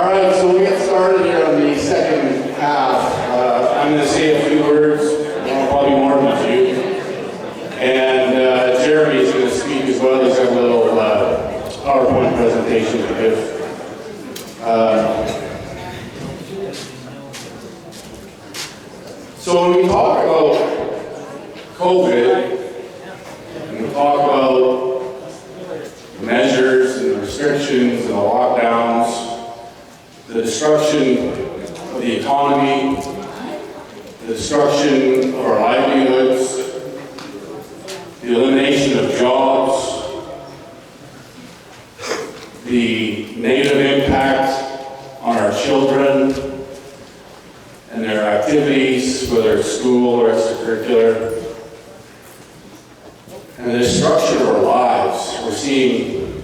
All right, so we get started here on the second half. I'm going to say a few words, probably more than a few. And Jeremy's going to speak as well. He's got a little PowerPoint presentation to give. So when we talk about COVID, and we talk about measures and restrictions and the lockdowns, the destruction of the economy, the destruction of our livelihoods, the elimination of jobs, the negative impact on our children and their activities, whether it's school or extracurricular, and the destruction of our lives. We're seeing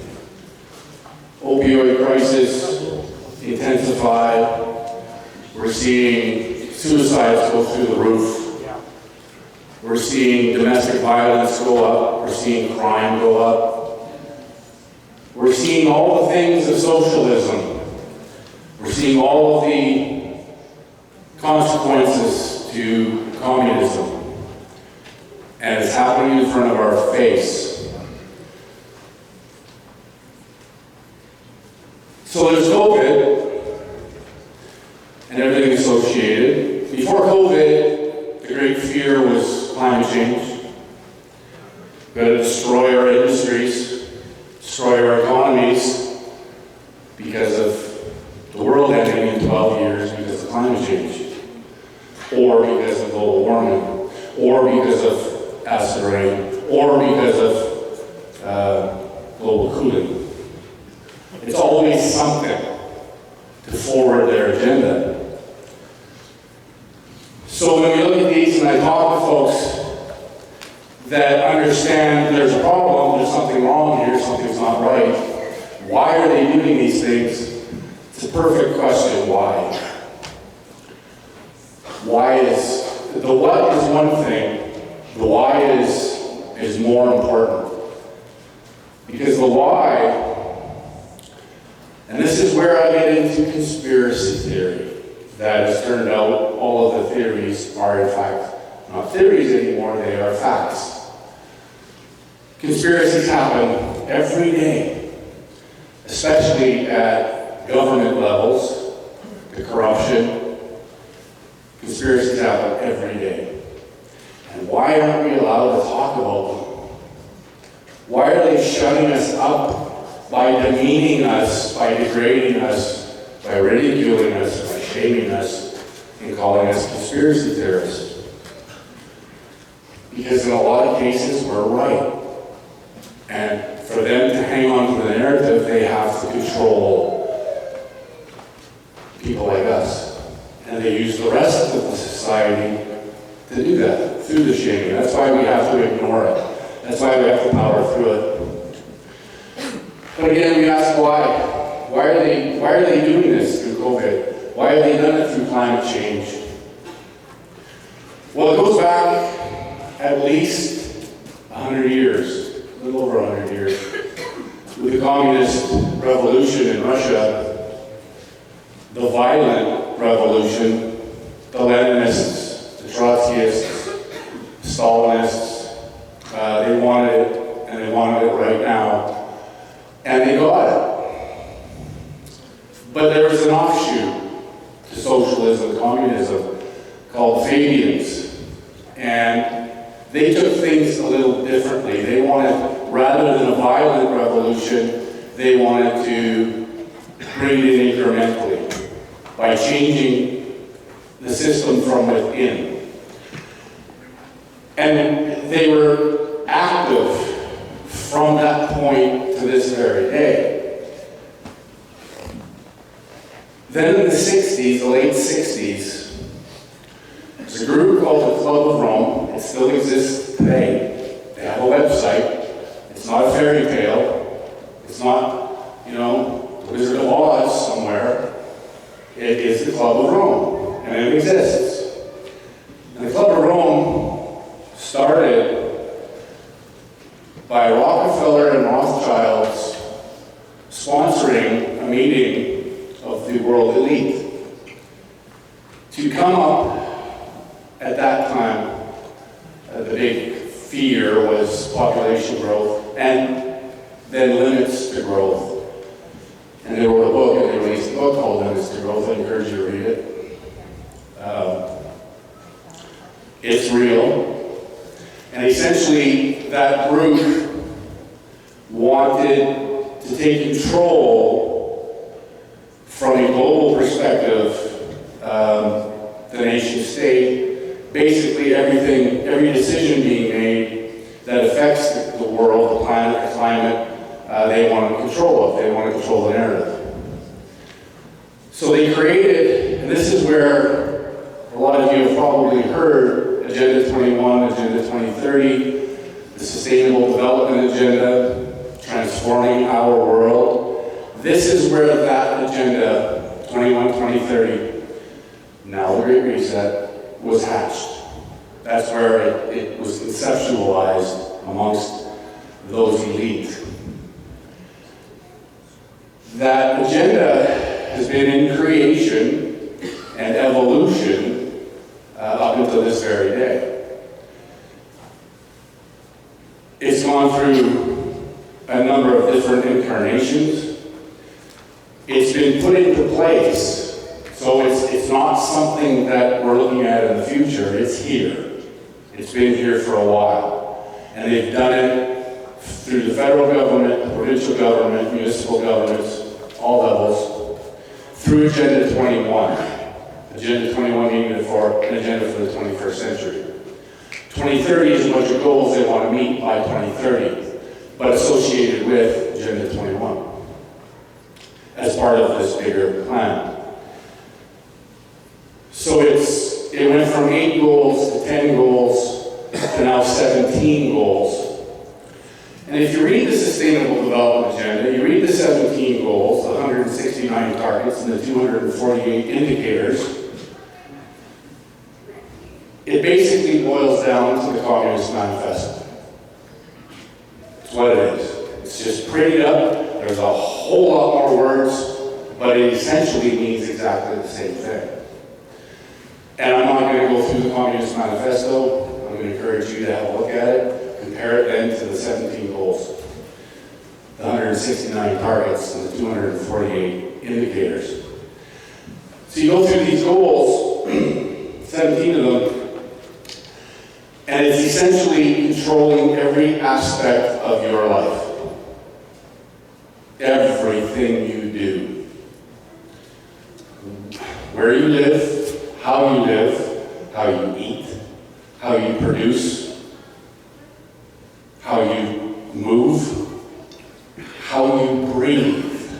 opioid crisis intensify. We're seeing suicides go through the roof. We're seeing domestic violence go up. We're seeing crime go up. We're seeing all the things of socialism. We're seeing all of the consequences to communism. And it's happening in front of our face. So there's COVID and everything associated. Before COVID, the great fear was climate change. We're going to destroy our industries, destroy our economies because of the world ending in 12 years because of climate change, or because of global warming, or because of acid rain, or because of global cooling. It's always something to forward their agenda. So when we look at these and I talk to folks that understand there's a problem, there's something wrong here, something's not right, why are they doing these things? It's a perfect question, why? Why is, the what is one thing, the why is more important. Because the why, and this is where I get into conspiracy theory, that has turned out all of the theories are in fact not theories anymore, they are facts. Conspiracies happen every day, especially at government levels, the corruption. Conspiracies happen every day. And why aren't we allowed to talk about them? Why are they shutting us up by demeaning us, by degrading us, by ridiculing us, by shaming us, and calling us conspiracy theorists? Because in a lot of cases, we're right. And for them to hang on to the narrative, they have to control people like us. And they use the rest of the society to do that, through the shaming. That's why we have to ignore it. That's why we have to power through it. But again, we ask why. Why are they doing this through COVID? Why have they done it through climate change? Well, it goes back at least 100 years, a little over 100 years. With the communist revolution in Russia, the violent revolution, the Leninists, the Trotskyists, Stalinists, they wanted it, and they wanted it right now. And they got it. But there was an offshoot to socialism, communism, called Fabians. And they took things a little differently. They wanted, rather than a violent revolution, they wanted to bring it in incrementally by changing the system from within. And they were active from that point to this very day. Then in the 60s, the late 60s, there's a group called the Club of Rome. It still exists today. They have a website. It's not a fairy tale. It's not, the Wizard of Oz somewhere. It is the Club of Rome, and it exists. And the Club of Rome started by Rockefeller and Rothschilds sponsoring a meeting of the world elite. To come up at that time, the big fear was population growth and then limits to growth. And they wrote a book, and they released a book called Limits to Growth. I encourage you to read it. It's real. And essentially, that group wanted to take control from a global perspective, the nation state, basically every decision being made that affects the world, the planet, the climate, they want control of. They want to control the narrative. So they created, and this is where a lot of you have probably heard, Agenda 21, Agenda 2030, the Sustainable Development Agenda, transforming our world. This is where that Agenda 21, 2030, now the Great Reset, was hatched. That's where it was conceptualized amongst those elite. That agenda has been in creation and evolution up until this very day. It's gone through a number of different incarnations. It's been put into place, so it's not something that we're looking at in the future. It's here. It's been here for a while. And they've done it through the federal government, the provincial government, municipal governments, all levels, through Agenda 21. Agenda 21 being an agenda for the 21st century. 2030 is a bunch of goals they want to meet by 2030, but associated with Agenda 21 as part of this bigger plan. So it went from 8 goals to 10 goals to now 17 goals. And if you read the Sustainable Development Agenda, you read the 17 goals, the 169 targets, and the 248 indicators, it basically boils down to the Communist Manifesto. It's what it is. It's just prettied up. There's a whole lot more words, but it essentially means exactly the same thing. And I'm not going to go through the Communist Manifesto. I'm going to encourage you to have a look at it. Compare it then to the 17 goals, the 169 targets, and the 248 indicators. So you go through these goals, 17 of them, and it's essentially controlling every aspect of your life. Everything you do. Where you live, how you eat, how you produce, how you move, how you breathe.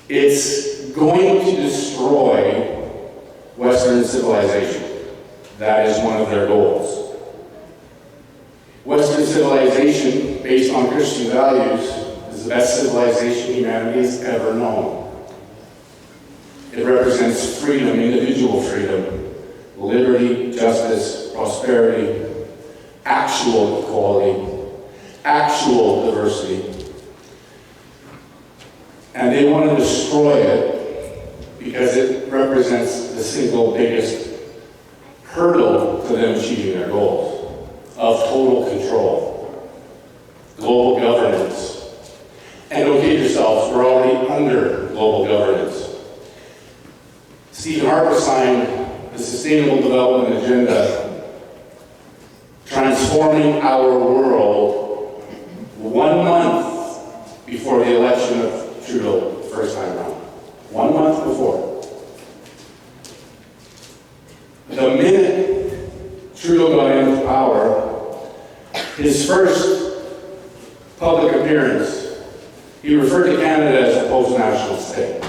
It's going to destroy Western civilization. That is one of their goals. Western civilization, based on Christian values, is the best civilization humanity has ever known. It represents freedom, individual freedom, liberty, justice, prosperity, actual equality, actual diversity. And they want to destroy it because it represents the single biggest hurdle to them achieving their goals of total control, global governance. And don't kid yourselves, we're already under global governance. Stephen Harper signed the Sustainable Development Agenda, transforming our world 1 month before the election of Trudeau the first time around. 1 month before. The minute Trudeau got into power, his first public appearance, he referred to Canada as a post-national state.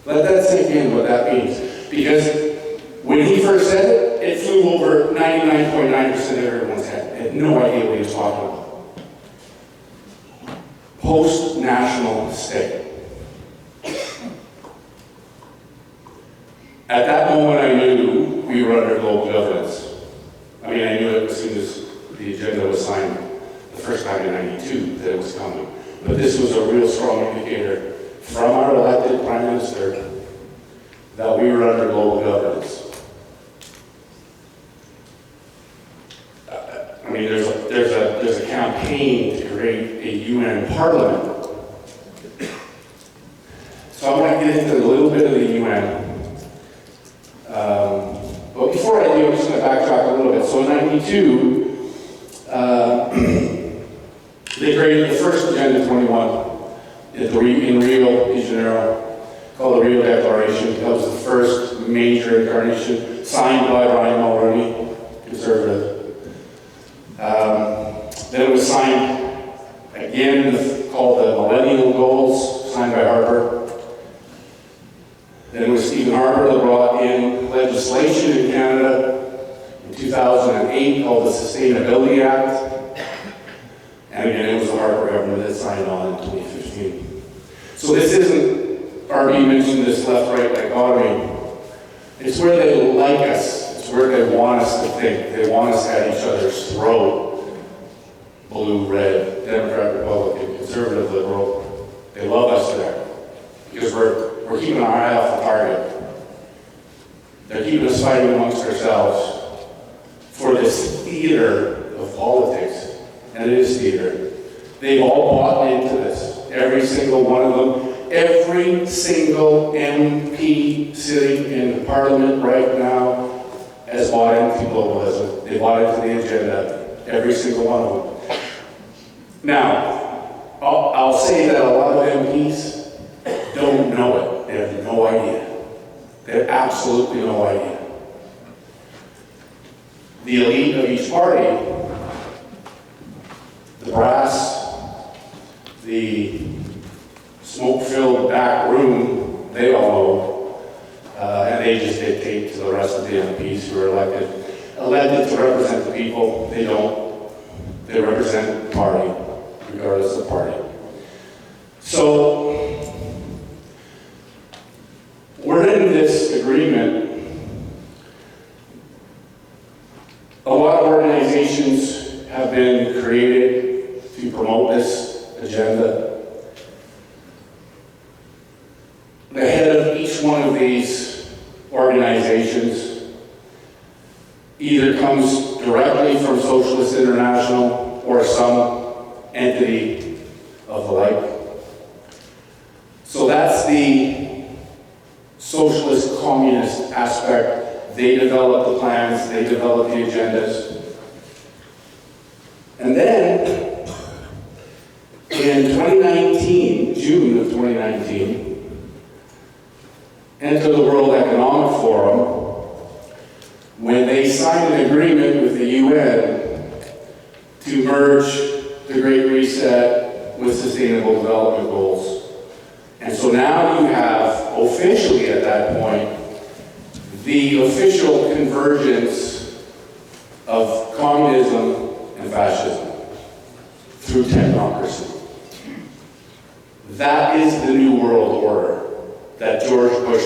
Let that sink in what that means. Because when he first said it, it flew over 99.9% of everyone's head. They had no idea what he was talking about. Post-national state. At that moment, I knew we were under global governance. I mean, I knew it as soon as the agenda was signed the the first time in 92 that it was coming. But this was a real strong indicator from our elected Prime Minister that we were under global governance. I mean, there's a campaign to create a UN parliament. So I want to get into a little bit of the UN. But before I do, I'm just going to backtrack a little bit. So in 92, they created the first Agenda 21 in Rio de Janeiro, called the Rio Declaration. That was the first major incarnation, signed by Ryan Mulroney, conservative. Then it was signed again, called the Millennium Goals, signed by Harper. Then it was Stephen Harper that brought in legislation in Canada in 2008 called the Sustainability Act. And again, it was the Harper government that signed on in 2015. So this isn't, RB mentioned this left-right dichotomy. It's where they like us. It's where they want us to think. They want us at each other's throat. Blue, red, Democrat, Republican, conservative, liberal. They love us there because we're keeping our eye off the target. They're keeping us fighting amongst ourselves for this theater of politics, and it is theater. They've all bought into this. Every single one of them, every single MP sitting in the Parliament right now has bought into globalism. They bought into the agenda, every single one of them. Now, I'll say that a lot of MPs don't know it. They have no idea. They have absolutely no idea. The elite of each party, the brass, the smoke-filled back room, they all know, and they just dictate to the rest of the MPs who are elected to represent the people. They don't. They represent the party, regardless of party. So, we're in this agreement. A lot of organizations have been created to promote this agenda. The head of each one of these organizations either comes directly from Socialist International or some entity of the like. So that's the socialist communist aspect. They develop the plans, they develop the agendas. And then in 2019, June of 2019, enter the World Economic Forum when they signed an agreement with the UN to merge the Great Reset with Sustainable Development Goals. And so now you have, officially at that point, the official convergence of communism and fascism through technocracy. That is the new world order that George Bush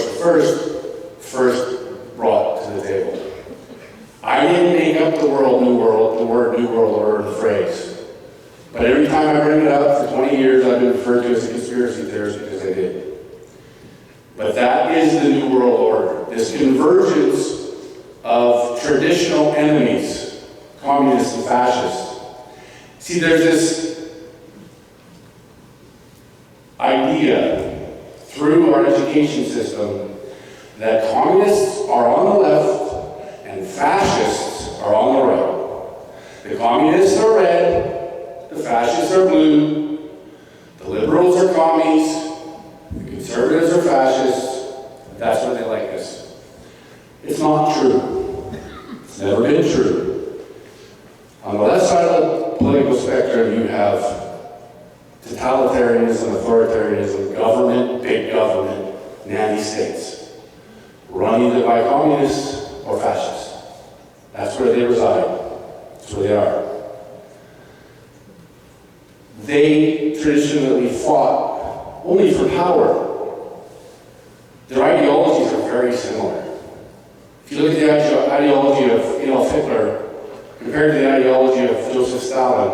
first brought to the table. I didn't make up the word new world order, the phrase. But every time I bring it up for 20 years, I've been referred to as a conspiracy theorist because I did. But that is the new world order. This convergence of traditional enemies, communists and fascists. See, there's this idea through our education system that communists are on the left and fascists are on the right. The communists are red, the fascists are blue, the liberals are commies, the conservatives are fascists. That's what they like us. It's not true. It's never been true. On the left side of the political spectrum, you have totalitarianism, authoritarianism, government, big government, nanny states, run either by communists or fascists. That's where they reside. That's where they are. They traditionally fought only for power. Their ideologies are very similar. If you look at the ideology of Adolf Hitler compared to the ideology of Joseph Stalin,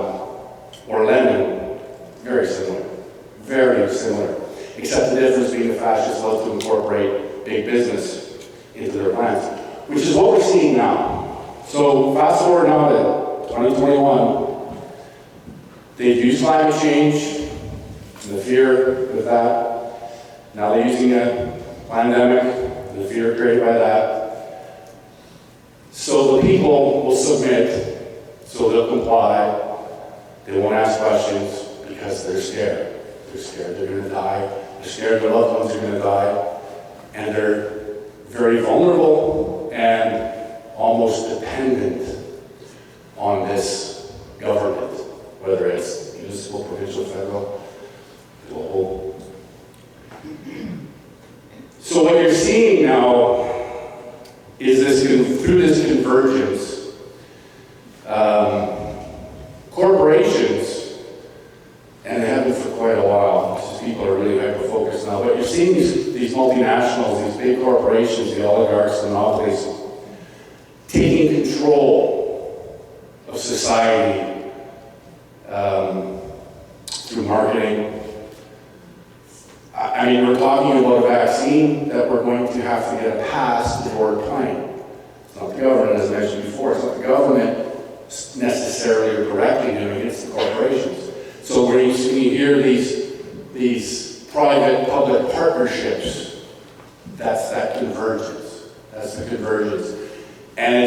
or lemon, very similar. Very similar. Except the difference being the fascists love to incorporate big business into their plans, which is what we're seeing now. So fast forward now to 2021, they've used climate change and the fear with that. Now they're using a pandemic and the fear created by that. So the people will submit, so they'll comply. They won't ask questions because they're scared. They're scared they're going to die. They're scared their loved ones are going to die. And they're very vulnerable and almost dependent on this government, whether it's municipal, provincial, federal, global. So what you're seeing now is through this convergence, corporations, and they have been for quite a while, because people are really hyper-focused now, but you're seeing these multinationals, these big corporations, the oligarchs, the monopolies, taking control of society through marketing. I mean, we're talking about a vaccine that we're going to have to get passed before we're playing. It's not the government, as I mentioned before, it's not the government necessarily or directly doing it, it's the corporations. So when you hear these private-public partnerships, that's that convergence. That's the convergence. And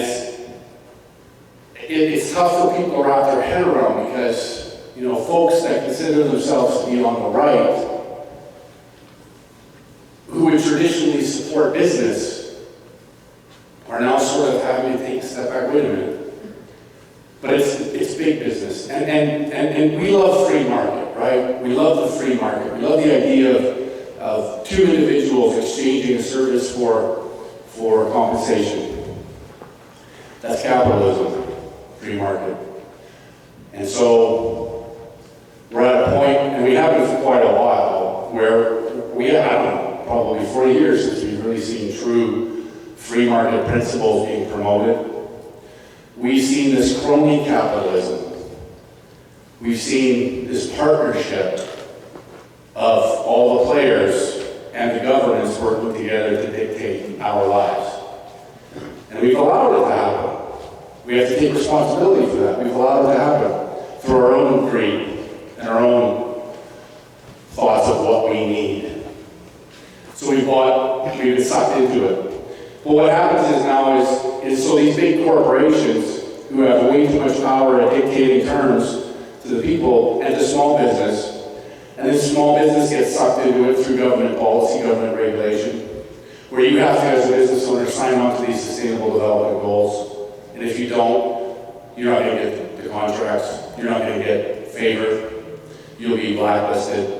it's tough for people to wrap their head around because, you know, folks that consider themselves to be on the right, who would traditionally support business, are now sort of having to take a step back. Wait a minute. But it's big business. And we love free market, right? We love the free market. We love the idea of two individuals exchanging a service for compensation. That's capitalism, free market. And so we're at a point, and we have been for quite a while, where we, I don't know, probably 40 years since we've really seen true free market principles being promoted. We've seen this crony capitalism. We've seen this partnership of all the players and the governments working together to dictate our lives. And we've allowed it to happen. We have to take responsibility for that. We've allowed it to happen through our own greed and our own thoughts of what we need. So we've been sucked into it. But what happens is now is so these big corporations who have way too much power at dictating terms to the people and to small business, and then small business gets sucked into it through government policy, government regulation, where you have to, as a business owner, sign on to these sustainable development goals. And if you don't, you're not going to get the contracts, you're not going to get favored, you'll be blacklisted.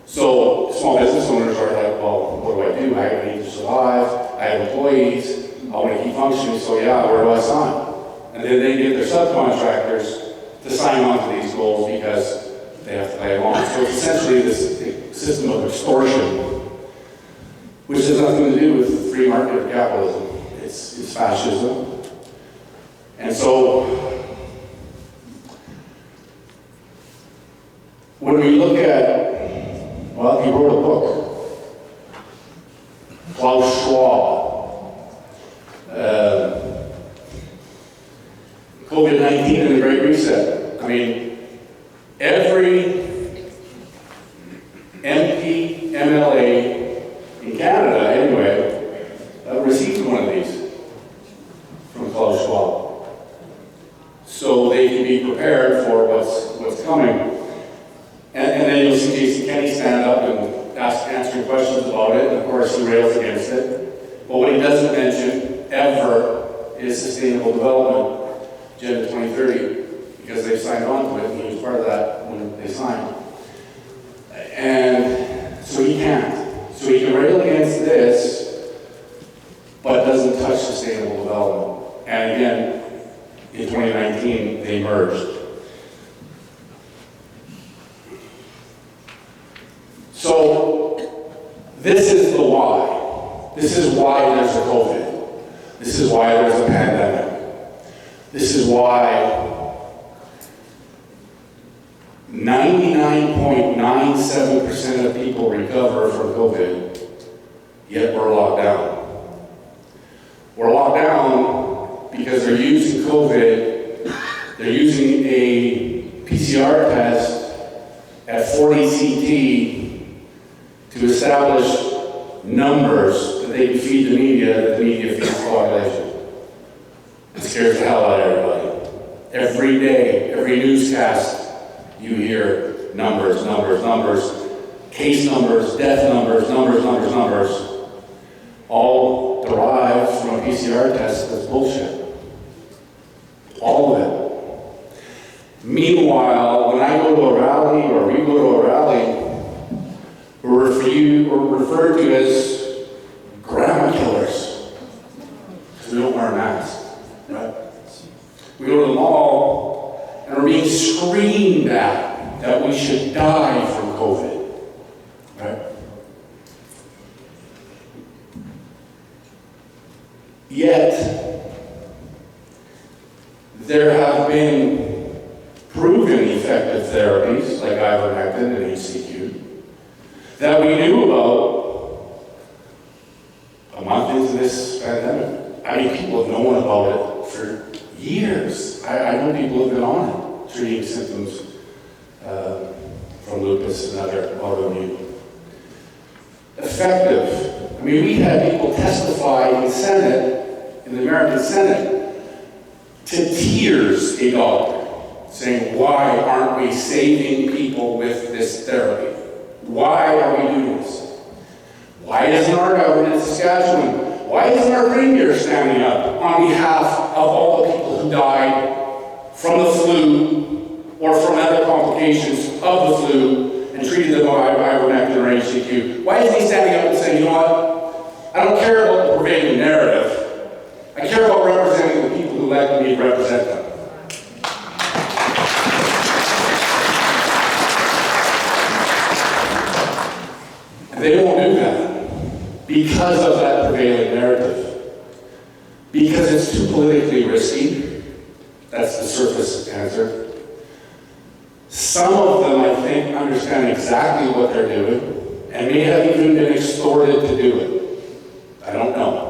So small business owners are like, well, what do? I need to survive, I have employees, I want to keep functioning, so yeah, where do I sign? And then they get their subcontractors to sign on to these goals because they have to play along. So it's essentially this system of extortion, which has nothing to do with free market or capitalism. It's fascism. And so when we look at, well, he wrote a book, Klaus Schwab, COVID-19 and the Great Reset. I mean, every MP, MLA in Canada, anyway, received one of these from Klaus Schwab. So they can be prepared for what's coming. And then you'll see Jason Kenney stand up and answering questions about it, and of course he rails against it. But what he doesn't mention ever is sustainable development. Agenda 2030, because they signed on to it, and he was part of that when they signed. And so he can't. So he can rail against this, but doesn't touch sustainable development. And again, in 2019, they merged. So this is the why. This is why there's a COVID. This is why there's a pandemic. This is why 99.97% of people recover from COVID, yet we're locked down. We're locked down because they're using COVID, they're using a PCR test at 40 CT to establish numbers that they can feed the media, that the media feeds the population. It scares the hell out of everybody. Every day, every newscast, you hear numbers, case numbers, death numbers, all derived from a PCR test that's bullshit. All of it. Meanwhile, when I go to a rally, or we go to a rally, we're referred to as grandma killers, because we don't wear masks, right? We go to the mall, and we're being screamed at that we should die from COVID, right? Yet, there have been proven effective therapies like ivermectin and HCQ that we knew about a month into this pandemic. I mean, people have known about it for years. I know people have been on it, treating symptoms from lupus and other autoimmune. Effective. I mean, we had people testify in the Senate, in the American Senate, to tears, a doctor, saying, why aren't we saving people with this therapy? Why are we doing this? Why isn't our government in Saskatchewan? Why isn't our premier standing up on behalf of all the people who died from the flu or from other complications of the flu and treated them by ivermectin or HCQ? Why isn't he standing up and saying, you know what? I don't care about the prevailing narrative. I care about representing the people who elect me to represent them. And they won't do that because of that prevailing narrative. Because it's too politically risky. That's the surface answer. Some of them, I think, understand exactly what they're doing and may have even been extorted to do it. I don't know.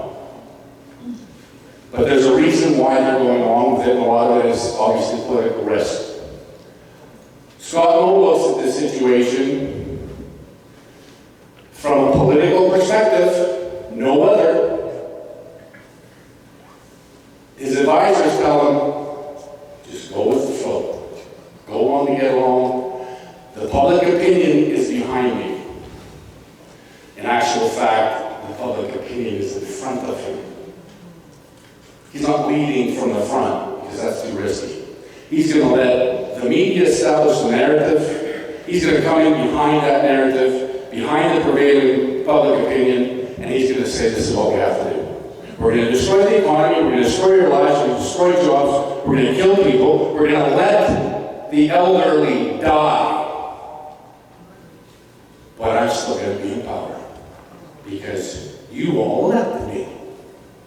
But there's a reason why they're going along with it, and a lot of it is obviously political risk. Scott Moe looks at this situation from a political perspective, no other. His advisors tell him, just go with the flow. Go on to get along. The public opinion is behind me. In actual fact, the public opinion is in front of him. He's not leading from the front, because that's too risky. He's going to let the media establish the narrative. He's going to come in behind that narrative, behind the prevailing public opinion, and he's going to say, this is what we have to do. We're going to destroy the economy, we're going to destroy your lives, we're going to destroy jobs, we're going to kill people, we're going to let the elderly die. But I'm still going to be in power, because you all elected me.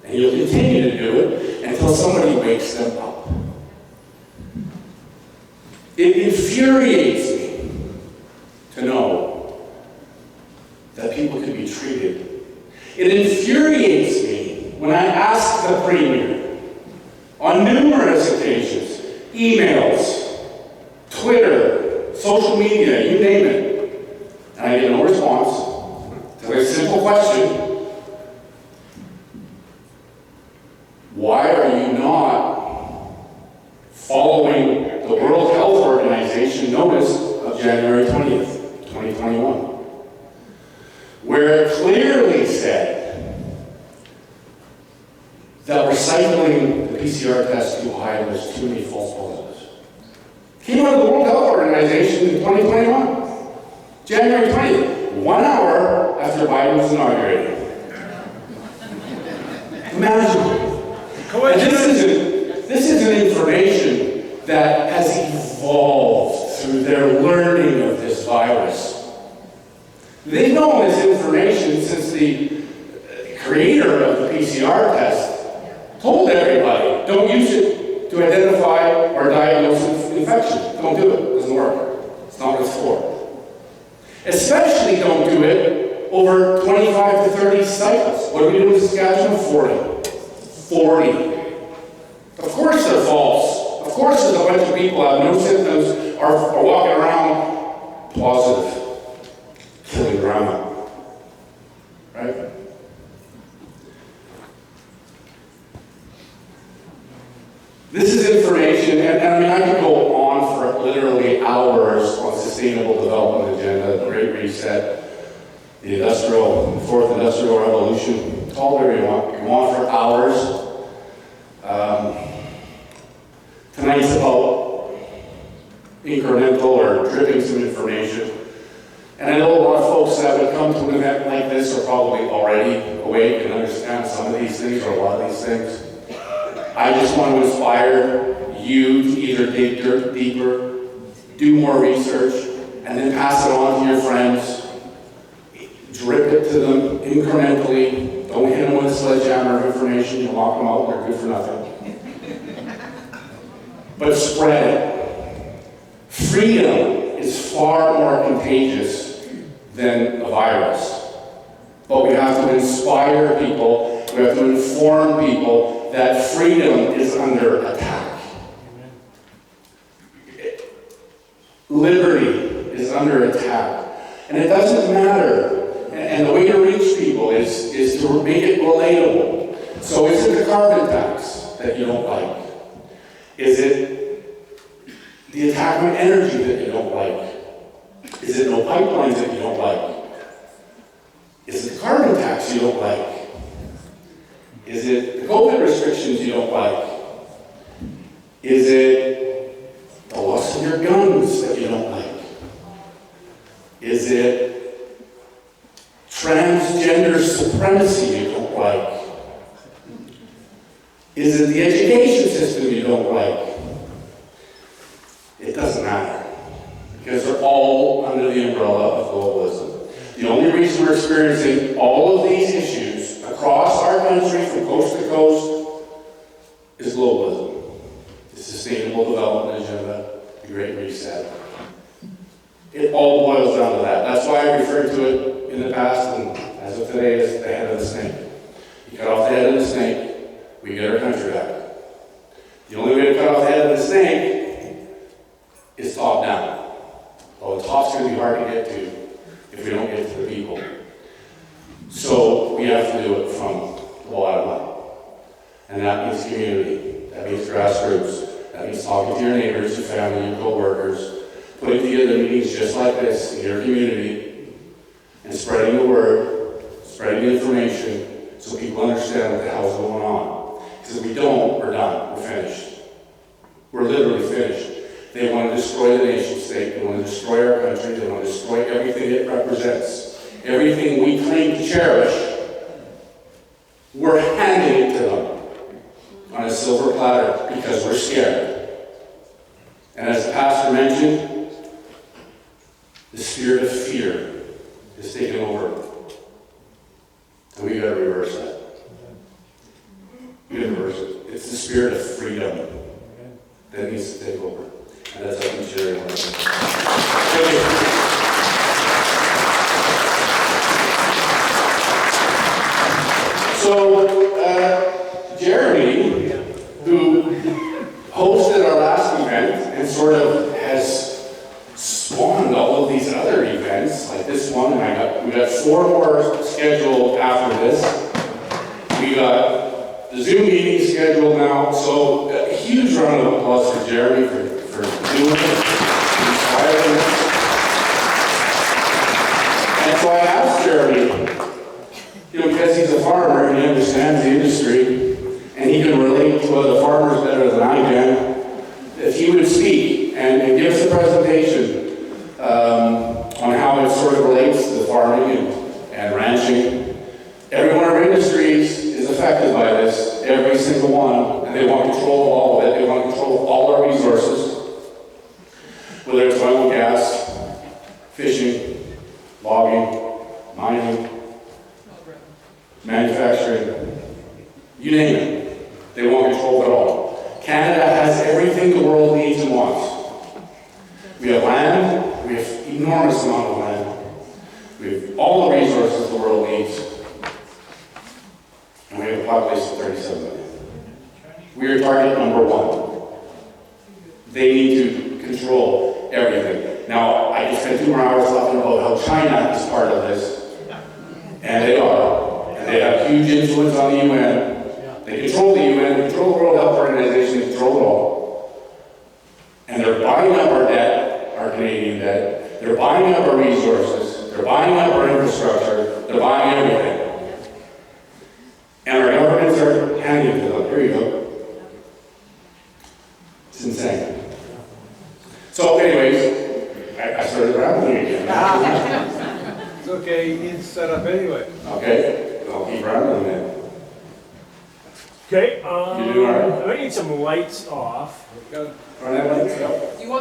And you'll continue to do it until somebody wakes them up. It infuriates me to know that people can be treated. It infuriates me when I ask the Premier on numerous occasions, emails, Twitter, social media, you name it, and I get no response to a simple question: why are you not following the World Health Organization notice of January 20th, 2021, where it clearly said that recycling the PCR test too high, there's too many false positives. Came out of the World Health Organization in 2021, January 20th, 1 hour after Biden was inaugurated. Imagine. And this isn't information that has evolved through their learning of this virus. They've known this information since the creator of the PCR test told everybody, don't use it to identify or diagnose infection. Don't do it, it doesn't work. Especially don't do it over 25 to 30 cycles. What do we do in Saskatchewan? 40. 40. Of course they're false. Of course there's a bunch of people who have no symptoms, are walking around positive, killing grandma. Right? This is information, and I mean, I could go on for literally hours on sustainable development agenda, the Great Reset, the fourth industrial revolution. Call it whatever you want. You can go on for hours. Tonight's about incremental or dripping some information. And I know a lot of folks that would come to an event like this are probably already awake and understand some of these things or a lot of these things. I just want to inspire you to either dig deeper, do more research, and then pass it on to your friends. Drip it to them incrementally. Don't hit them with a sledgehammer of information. You lock them out, they're good for nothing. But spread it. Freedom is far more contagious than a virus. But we have to inspire people, we have to inform people that freedom is under attack. Liberty is under attack. And it doesn't matter. And the way to reach people is to make it relatable. So is it the carbon tax that you don't like? Is it the attack on energy that you don't like? Is it no pipelines that you don't like? Is it the carbon tax you don't like? Is it the COVID restrictions you don't like? Is it the loss of your guns that you don't like? Is it transgender supremacy you don't like? Is it the education system you don't like? It doesn't matter, because they're all under the umbrella of globalism. The only reason we're experiencing all of these issues across our country from coast to coast is globalism, the Sustainable Development Agenda, the Great Reset. It all boils down to that. That's why I referred to it in the past, and as of today, as the head of the snake. You cut off the head of the snake, we get our country back. The only way to cut off the head of the snake is top down. Well, the top's going to be hard to get to if we don't get to the people. So we have to do it from the bottom up. And that means community. That means grassroots. That means talking to your neighbors, your family, your co-workers, putting together meetings just like this in your community, and spreading the word, spreading the information, so people understand what the hell's going on. Because if we don't, we're done. We're finished. We're literally finished. They want to destroy the nation state. They want to destroy our country. They want to destroy everything it represents. Everything we claim to cherish, we're handing it to them on a silver platter because we're scared. And as the pastor mentioned, the spirit of fear is taking over. And we got to reverse that. We got to reverse it. It's the spirit of freedom that needs to take over. And that's how we share it. Thank you. So, Jeremy, who hosted our last event and sort of has spawned all of these other events, like this one, and we got 4 more scheduled after this. We got the Zoom meeting scheduled now, so a huge round of applause for Jeremy for doing it, inspiring us. And so I asked Jeremy, because he's a farmer and he understands the industry, and he can relate to other farmers better than I can, if he would speak and give us a presentation on how it sort of relates to the farming and ranching. Every one of our industries is affected by this, every single one, and they want control of all of it. They want control of all our resources, whether it's oil and gas, fishing, logging, mining, manufacturing, you name it. They want control of it all. Canada has everything the world needs and wants. We have land, we have enormous amount of land. all the resources the world needs. And we have a population of 37 million. We are target number 1. They need to control everything. Now, I just spent 2 more hours talking about how China is part of this. And they are. And they have huge influence on the UN. They control the UN, they control the World Health Organization, they control it all. And they're buying up our debt, our Canadian debt. They're buying up our resources. They're buying up our infrastructure. They're buying everything. And our governments are handing it to them. Here you go. It's insane. So anyways, I started rambling again. It's okay, you need to set up anyway. Okay, I'll keep rambling then. Okay, You doing all right? I need some lights off. Run that lights? You want